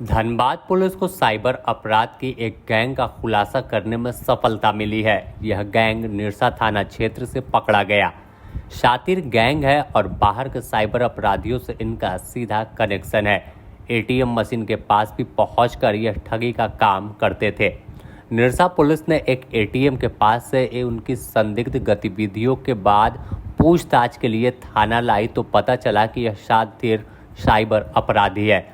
Dhanbad police को cyber अपराध की एक गैंग का खुलासा करने में सफलता मिली है। यह गैंग निरसा थाना क्षेत्र से पकड़ा गया। शातिर गैंग है और बाहर के साइबर अपराधियों से इनका सीधा कनेक्शन है। एटीएम मशीन के पास भी पहुंचकर यह ठगी का काम करते थे। निरसा पुलिस ने एक एटीएम के पास से उनकी संदिग्ध गतिविधियों के बाद पूछताछ के लिए थाना लाई तो पता चला कि यह शातिर साइबर अपराधी है।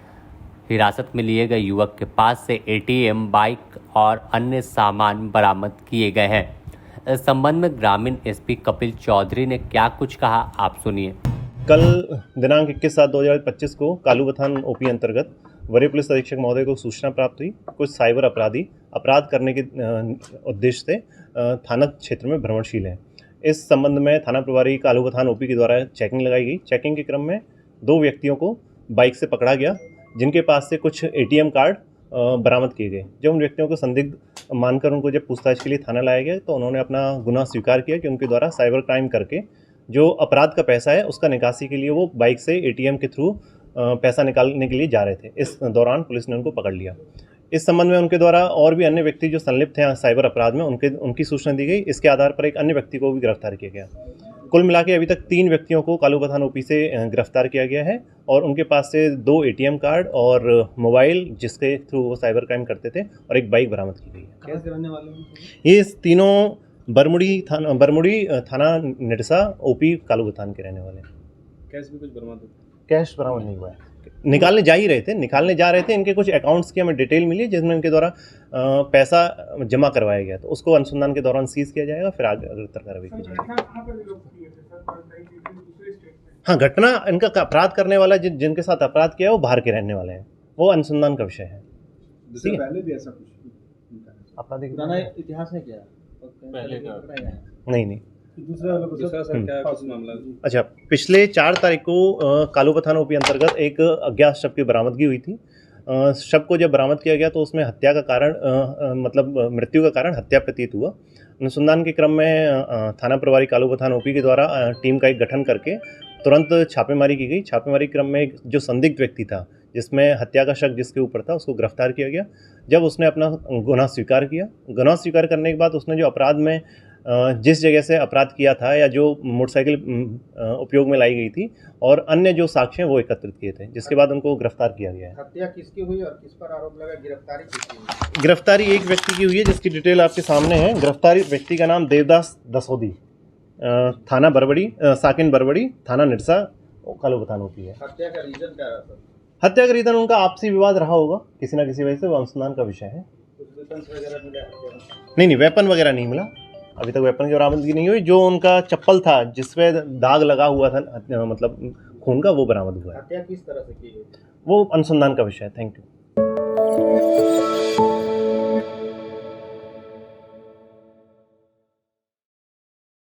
हिरासत में लिए गए युवक के पास से एटीएम, बाइक और अन्य सामान बरामद किए गए हैं। इस संबंध में ग्रामीण एसपी कपिल चौधरी ने क्या कुछ कहा, आप सुनिए। कल दिनांक 21/7/2025 को कालूबथान ओपी अंतर्गत वरीय पुलिस अधीक्षक महोदय को सूचना प्राप्त हुई। कुछ साइबर अपराधी अपराध करने के उद्देश्य से थाना क्षेत्र में भ्रमणशील हैं। इस संबंध में थाना प्रभारी कालूबथान ओपी के द्वारा चेकिंग लगाई गई। चेकिंग के क्रम में 2 व्यक्तियों को बाइक से पकड़ा गया, जिनके पास से कुछ एटीएम कार्ड बरामद किए गए। जब उन व्यक्तियों को संदिग्ध मानकर उनको जब पूछताछ के लिए थाना लाया गया तो उन्होंने अपना गुनाह स्वीकार किया कि उनके द्वारा साइबर क्राइम करके जो अपराध का पैसा है उसका निकासी के लिए वो बाइक से एटीएम के थ्रू पैसा निकालने के लिए जा रहे थे। इस दौरान पुलिस ने उनको पकड़ लिया। इस संबंध में उनके द्वारा और भी अन्य व्यक्ति जो संलिप्त हैं साइबर अपराध में उनकी सूचना दी गई। इसके आधार पर एक अन्य व्यक्ति को भी गिरफ्तार किया गया। कुल मिला के अभी तक 3 व्यक्तियों को कालूबथान ओपी से गिरफ्तार किया गया है और उनके पास से 2 एटीएम कार्ड और मोबाइल जिसके थ्रू वो साइबर क्राइम करते थे और एक बाइक बरामद की गई है। कैश कराने वाले हैं? ये तीनों बरमुड़ी थाना निरसा ओपी कालूबथान के रहने वाले हैं। कैश भी कुछ बरामद हुआ? कैश बरामद नहीं हुआ है। निकालने जा रहे थे। इनके कुछ अकाउंट्स की हमें डिटेल मिली जिसमें इनके द्वारा पैसा जमा करवाया गया, तो उसको अनुसंधान के दौरान सीज किया जाएगा, फिर आगे अग्रतर कार्रवाई की जाएगी। हाँ, घटना इनका अपराध करने वाला जिनके साथ अपराध किया है वो बाहर के रहने वाले हैं। वो अनुसंधान का विषय है। पहले भी ऐसा कुछ आपराधिक पुराना इतिहास है क्या? पहले का नहीं। दूसरा सर क्या कुछ मामला? अच्छा, पिछले 4 तारीख को कालूबथान ओपी अंतर्गत एक अज्ञात शव की बरामदगी हुई थी। शव को जब बरामद किया गया तो उसमें हत्या का कारण मतलब मृत्यु का कारण हत्या प्रतीत हुआ। अनुसंधान के क्रम में थाना प्रभारी कालूबथान ओपी के द्वारा टीम का एक गठन करके तुरंत छापेमारी की गई। छापेमारी क्रम में जो संदिग्ध व्यक्ति था जिसमें हत्या का शक जिसके ऊपर था उसको गिरफ्तार किया गया। जब उसने अपना गुनाह स्वीकार किया, गुनाह स्वीकार करने के बाद उसने जो अपराध में जिस जगह से अपराध किया था या जो मोटरसाइकिल उपयोग में लाई गई थी और अन्य जो साक्ष्य हैं वो एकत्रित किए थे, जिसके बाद उनको गिरफ्तार किया गया है। हत्या किसकी हुई और किस पर आरोप लगा? गिरफ्तारी किसकी हुई? गिरफ्तारी एक व्यक्ति की हुई है जिसकी डिटेल आपके सामने है। गिरफ्तारी व्यक्ति का नाम देवदास दसोदी, थाना बरबड़ी, साकिन बरबड़ी, थाना निरसा, कालूबथान ओपी है। हत्या का रीजन क्या रहा सर? हत्या का रीजन उनका आपसी विवाद रहा होगा किसी ना किसी वजह से, वो अनुसंधान का विषय है। कुछ वेपन्स वगैरह मिला? नहीं, वेपन वगैरह नहीं मिला। अभी तक वेपन की बरामदगी नहीं हुई। जो उनका चप्पल था जिसपे दाग लगा हुआ था मतलब खून का, वो बरामद हुआ है। हत्या किस तरह से की गई? वो अनुसंधान का विषय है। Thank you.